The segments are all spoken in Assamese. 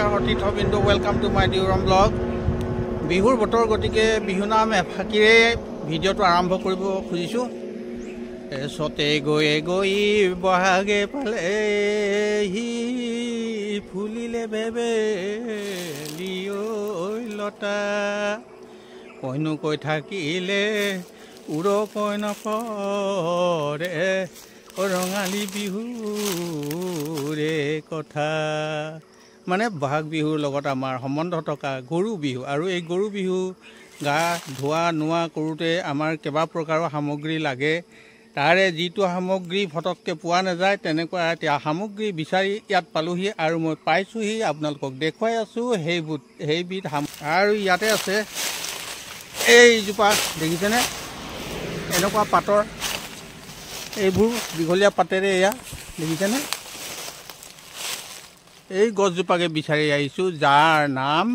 নমস্কাৰ তীৰ্থবিন্দু ওয়েলকাম টু মাই ডিউৰম ব্লগ বিহুৰ বতৰ গতিকে বিহু নাম এফাকিৰে ভিডিঅ'টো আৰম্ভ কৰিব খুজিছোঁ এছতে গৈ গৈ বহাগে পালেহি ফুলিলে বেবেলি ঐ লতা কইনো কৈ থাকিলে উৰ কৈ নপৰে ৰঙালী বিহুৰে কথা মানে বহাগ বিহুৰ লগত আমাৰ সম্বন্ধ থকা গৰু বিহু আৰু এই গৰু বিহু গা ধোৱা নোৱা কৰোঁতে আমাৰ কেইবা প্ৰকাৰৰ সামগ্ৰী লাগে তাৰে যিটো সামগ্ৰী ফটককৈ পোৱা নাযায় তেনেকুৱা এতিয়া সামগ্ৰী বিচাৰি ইয়াত পালোহি আৰু মই পাইছোঁহি আপোনালোকক দেখুৱাই আছোঁ সেইবিধ আৰু ইয়াতে আছে এইজোপা দেখিছেনে এনেকুৱা পাতৰ এইবোৰ দীঘলীয়া পাতেৰে এয়া দেখিছেনে এই গছজোপাকে বিচাৰি আহিছোঁ যাৰ নাম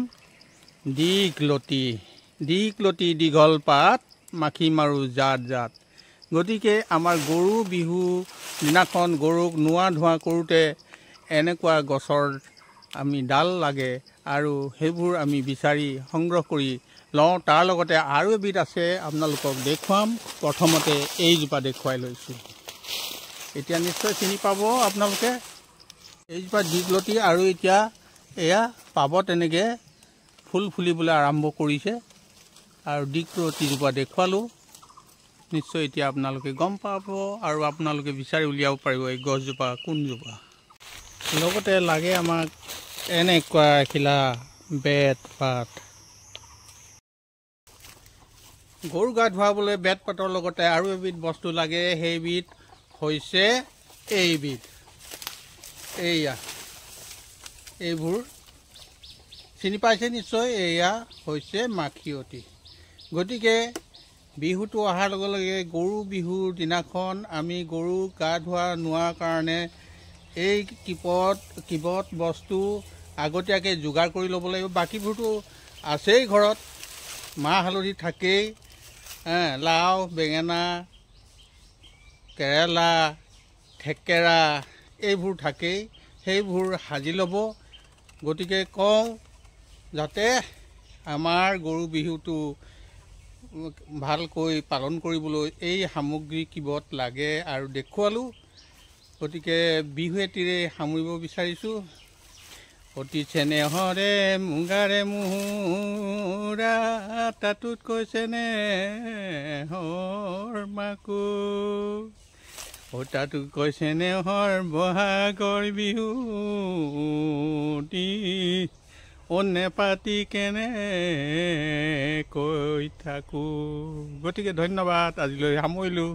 দীঘলতি দীঘল পাত মাখি মাৰো জাত জাত গতিকে আমাৰ গৰু বিহু দিনাখন গৰুক নোৱা ধোৱা কৰোঁতে এনেকুৱা গছৰ আমি ডাল লাগে আৰু সেইবোৰ আমি বিচাৰি সংগ্ৰহ কৰি লওঁ তাৰ লগতে আৰু এবিধ আছে আপোনালোকক দেখুৱাম প্ৰথমতে এইজোপা দেখুৱাই লৈছোঁ এতিয়া নিশ্চয় চিনি পাব আপোনালোকে এইজোপা দীঘলতি আৰু এতিয়া এয়া পাব তেনেকৈ ফুল ফুলিবলৈ আৰম্ভ কৰিছে আৰু দীঘলতিজোপা দেখুৱালোঁ নিশ্চয় এতিয়া আপোনালোকে গম পাব আৰু আপোনালোকে বিচাৰি উলিয়াব পাৰিব এই গছজোপা কোনজোপা লগতে লাগে আমাক এনেকুৱা এখিলা বেত পাত গৰু গা ধুৱাবলৈ বেত পাতৰ লগতে আৰু এবিধ বস্তু লাগে সেইবিধ হৈছে এইবিধ এয়া এইবোৰ চিনি পাইছে নিশ্চয় এয়া হৈছে মাখিয়তী গতিকে বিহুটো অহাৰ লগে লগে গৰু বিহুৰ দিনাখন আমি গৰু গা ধোৱা নোৱাৰ কাৰণে এই কিবত বস্তু আগতীয়াকৈ যোগাৰ কৰি ল'ব লাগিব বাকীবোৰতো আছেই ঘৰত মাহ হালধি থাকেই লাও বেঙেনা কেৰেলা থেকেৰা এইবোৰ থাকেই সেইবোৰ সাজি ল'ব গতিকে কওঁ যাতে আমাৰ গৰু বিহুটো ভালকৈ পালন কৰিবলৈ এই সামগ্ৰী কিবত লাগে আৰু দেখুৱালোঁ গতিকে বিহু এটিৰে সামৰিব বিচাৰিছোঁ অতি চেনেহৰে মুগাৰে মুহুৰা তাতোত কৈছে নেহৰ মাকো তাতো কৈছে নেহৰ বহাগৰ বিহুটি অনে পাতি কেনে কৈ থাকোঁ গতিকে ধন্যবাদ আজিলৈ সামৰিলোঁ।